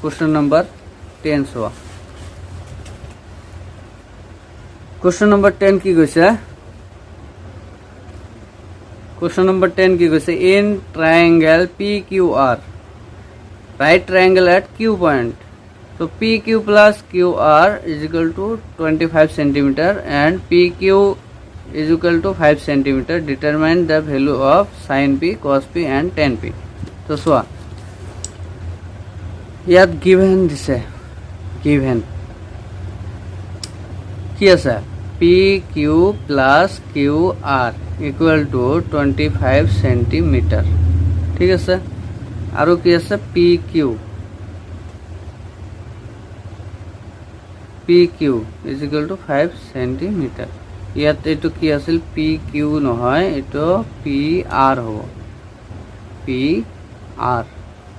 Question number 10 चुआ question number 10 की কৈছে question number 10 की কৈছে in triangle PQR right triangle at Q point so PQ plus QR is equal to 25 centimeter and PQ is equal to 5 centimeter determine the value of sin P cos P and tan P so চোৱা ইয়াত given দিছে given কি আছে PQ plus QR equal to 25 centimeter ঠিক আছে আৰু কি আছে PQ is equal to 5 centimeter ইয়াত এটো কি আছিল PQ নহয় এটো PR হ'ব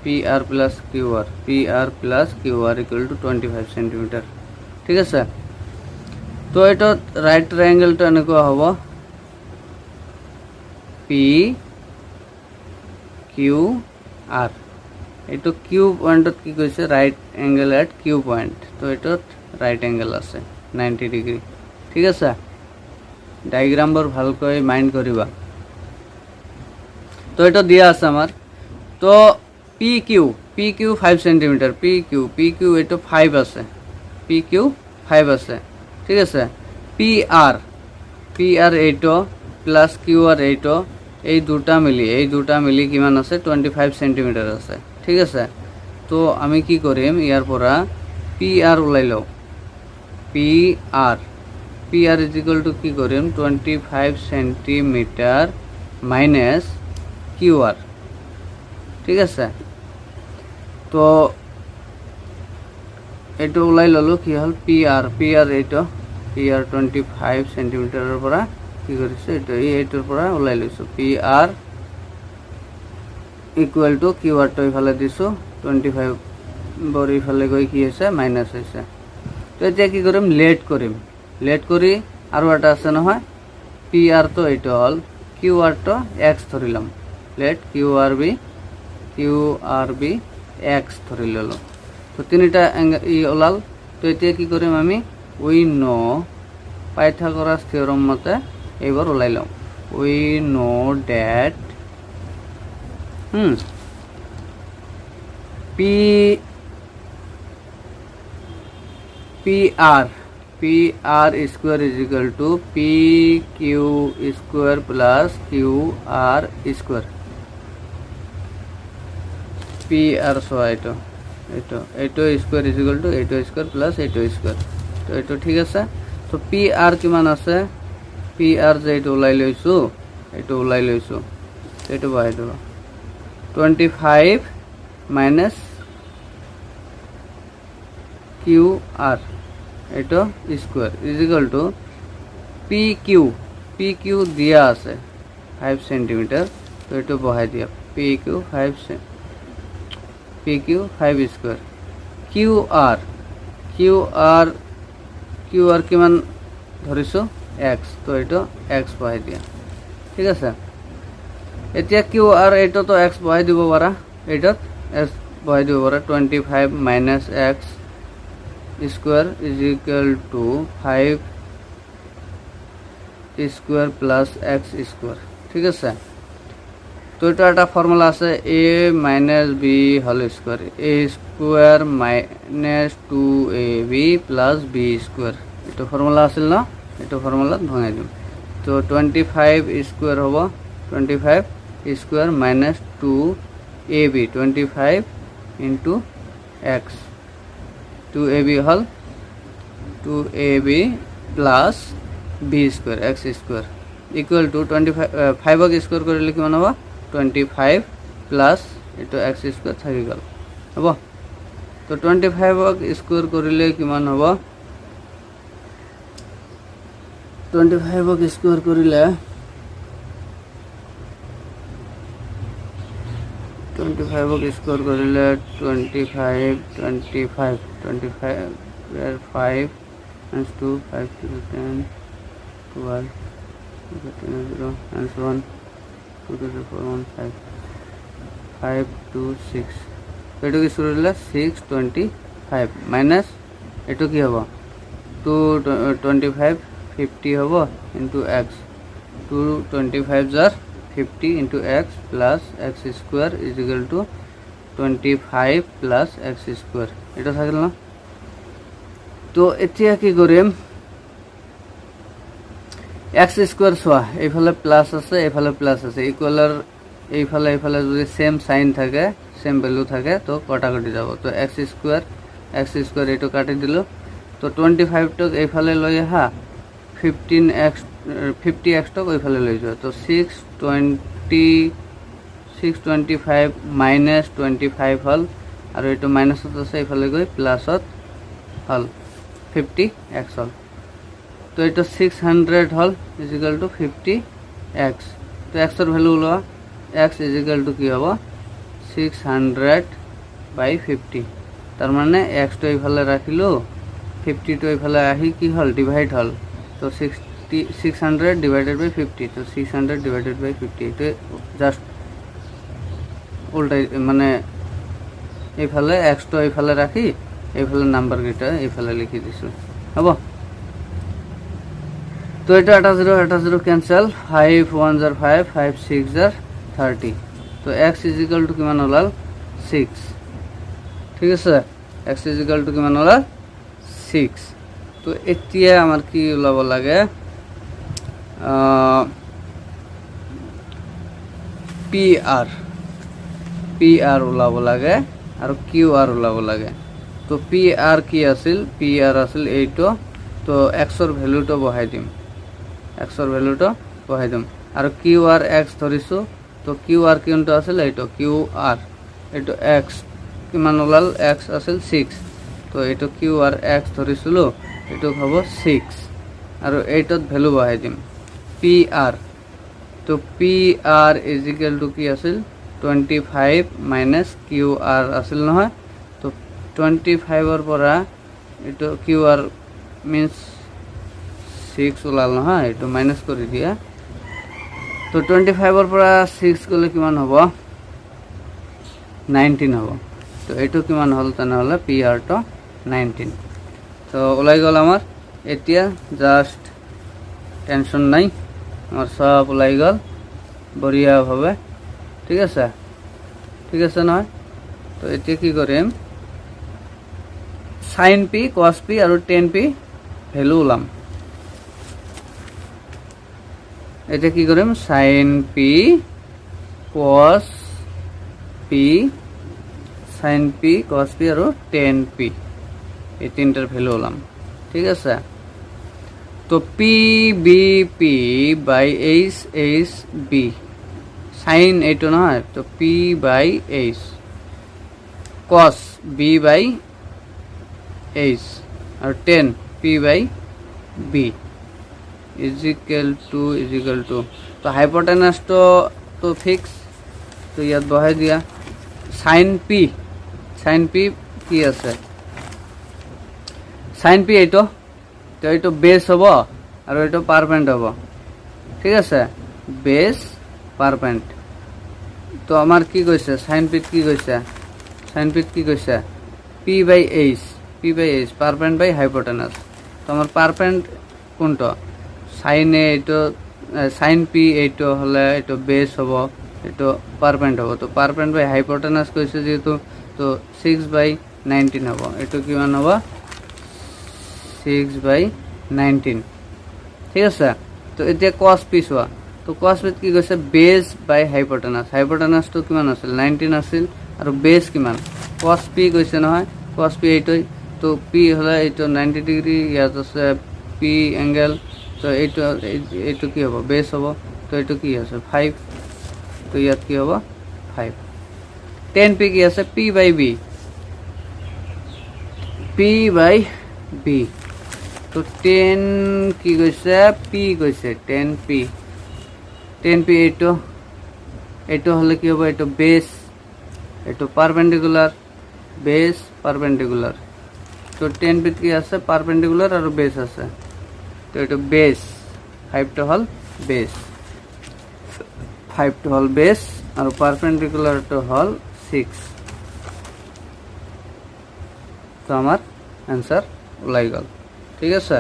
PR plus QR equal to 25 centimeter ঠিক আছে তো এটা রাইট ট্রায়াঙ্গেলটা এনেকুৱা হ'ব PQR এটো কিউ পয়েন্টত কি কৈছে right angle at Q point তো এটোত রাইট অ্যাঙ্গেল আছে 90 ডিগ্রি ঠিক আছে ডায়াগ্ৰামবোৰ ভালকৈ মাইন্ড কৰিবা তো এটা দিয়া আছে আমাৰ তো PQ 5 cm PQ এটো 5 আছে PQ 5 আছে ঠিক আছে PR এইটো প্লাস QR এইটো এই দুটা মিলি কিমান আছে 25 cm আছে ঠিক আছে তো আমি কি কৰিম ইয়াৰ পৰা PR উলাই লও PR is equal to কি কৰিম 25 cm minus QR ঠিক আছে তো এটো উলাই ললো কি হল PR এইটো PR 25 cm এর পৰা কি কৰিছে এটো এইটোৰ পৰা উলাই লৈছো PR equal to QR তো ইফালে দিছো 25 বৰি ইফালে গৈ কি হৈছে মাইনাস হৈছে তো এতিয়া কি কৰিম লেট কৰি আৰু এটা আছে নহয় PR তো এইটো হল QR তো x ধৰিলাম লেট QRB x ধৰি ললো তো তিনিটা ই ওলাল তো এতিয়া কি কৰিম আমি উই নো পাইথাগোৰাস থিওৰাম মতে এইবাৰ ওলাই লওঁ we know that PR square is equal to PQ square plus QR square PR so এইটো স্কয়ার is equal to এইটো স্কয়ার plus এইটো স্কয়ার তো এইটো ঠিক আছে তো PR কিমান আছে PR যে এইটো উলাই লৈছো এইটো বহাই দিব 25 minus QR এইটো square is equal to PQ দিয়া আছে 5 cm তো এইটো বহাই দিয়া PQ 5 square QR কিমান ধৰিছো x তো এইটো x বহাই দিয়া ঠিক আছে এতিয়া QR এইটো তো x বহাই দিব পাৰা এইটোত x বহাই দিব পাৰা 25 minus x square is equal to 5 square plus x square ঠিক আছে তো এটা একটা ফর্মুলা আছে a minus b whole square a square minus 2ab plus b square এটা ফর্মুলা আছিল না এটা ফর্মুলা ভাঙাই দিম তো 25 square হবো 25 square minus 2ab 25 into x 2ab hall 2ab plus b square x square equal to 25 5 square কৰিলে কিমান হ'ব 25 plus এটো x square থাকি গল হ'ব তো 25 স্কয়ার কৰিলে কিমান হ'ব 25 স্কয়াৰ কৰিলে 25 স্কয়াৰ কৰিলে 25 where 5 and 2 5 to 10 12 0 and 1 2 to the 4 1 5 5 to 6 তো এইটো কি স্কুৱাৰ দিলে 625 মাইনাছ এইটো কি হ'ব 225 50 হ'ব into x 225 jar 50 into x plus x square is equal two 25 plus x square এটা থাকিল না। তো এতিয়া কি কৰিম x স্কোয়াৰ চোৱা এইফালে প্লাস আছে এইফালে প্লাস আছে ইকুয়ালৰ এইফালে এইফালে যদি সেম সাইন থাকে সেম ভ্যালু থাকে তো কটাকটি যাব। তো x স্কোয়ার এইটো কাটি দিলো। তো 25 টক এইফালে লৈ আহা 50x টক এইফালে লৈ যোৱা। তো 625 মাইনাস 25 হল আৰু এইটো মাইনাসত আছে এইফালে গৈ প্লাসত হল 50x হল। তো এইটো 600 হল ইজ ইকুয়াল টু 50x। তো x এর ভ্যালু ওলোৱা x ইজ ইকুয়াল টু কি হ'ব 600/50 তার মানে x তো এইফালে রাখিলো 50 তো এইফালে আহি কি হল ডিভাইড হল। তো 600 ডিভাইডেড বাই 50 তো 600 ডিভাইডেড বাই 50 এটা জাস্ট উল্টাই মানে এইফালে x তো এইফালে রাখি এইফালে নাম্বার গিটা এইফালে লিখি দিছো হ'ব। তো এটা 80 ক্যান্সেল 5 1 jar 5 5 6 jar 30। তো x ইজ ইকুয়াল টু কিমান ওলাল 6 ঠিক আছে x ইজ ইকুয়াল টু কিমান ওলাল 6। তো এতিয়া আমার কি ওলাব লাগে PR ওলাব লাগে আর QR ওলাব লাগে। তো PR কি আছিল PR আছিল এইটো। তো x এর ভ্যালুটো বহাই দিম আর QR x ধরিছো। তো QR কোনটো আছিল এইটো QR এইটো x কিমান ওলাল x আছিল 6। তো এইটো QR x ধরিছিল এইটো হ'ব 6 আৰু এইটোত ভ্যালু বহাই দিম PR। তো PR ইজ ইকুয়াল টু কি আছিল 25 মাইনাস QR আছিল নহয়। তো 25 এর পৰা এইটো QR মিন্স 6 ওলাল নহয় এইটো মাইনাস কৰি দিয়া। তো 25 এৰ পৰা 6 গলে কিমান হ'ব 19 হ'ব। তো এইটো কিমান হল তেনেহলে PR তো 19। তো ওলাই গল আমার এতিয়া জাস্ট টেনশন নাই আমার সব ওলাই গল বঢ়িয়া ভাবে ঠিক আছে নহয়। তো এতিয়া কি কৰিম sin p cos p আৰু tan p ভ্যালু ওলাম। এটা কি কৰিম sin p cos p আৰু tan p এই তিনটার ভ্যালু ওলাম ঠিক আছে। তো p b p by h h b sin এইটো নহয়। তো p by h cos b by h আর tan p by b is equal to. তো হাইপোটেনাস তো ফিক্স। তো ইয়াত বহাই দিয়া sin p কি আছে sin p এইটো। তো এইটো বেস হব আর এইটো পারপেন্ট হব ঠিক আছে বেস পারপেন্ট। তো আমার কি কইছে sin p কি কইছে p by h পারপেন্ট by hypotenuse. তো আমার পারপেন্ট কোনটো sin এইটো sin p এইটো হলে এইটো বেস হব এইটো পারপেন্ট হব। তো পারপেন্ট বাই হাইপোটেনাস কইছে যেহেতু তো 6/19 হব। এইটো কিমান হব 6/19 ঠিক আছে। তো এতিয়া cos p চোৱা। তো cos p কি কৈছে বেস বাই হাইপোটেনাস তো কিমান আছিল 19 আছিল আৰু বেস কিমান cos p কৈছে নহয় cos p এইটোই। তো p হলে এইটো 90 ডিগ্রি ইয়াত আছে p এঙ্গেল। তো এইটো কি হ'ব বেস হ'ব। তো এইটো কি আছে 5। তো ইয়াত কি হ'ব 5। tan p কি আছে p বাই b। তো tan কি কৈছে p কৈছে tan p এইটো হলে কি হ'ব এইটো বেস এইটো পারপেন্ডিকুলার বেস পারপেন্ডিকুলার। তো tan p কি আছে পারপেন্ডিকুলার আর বেস আছে। তো এইটো বেস 5 টো হল বেস আর পারপেন্ডিকুলার তো হল 6 তো আমাৰ এনসাৰ ওলাই গ'ল। ঠিক আছে।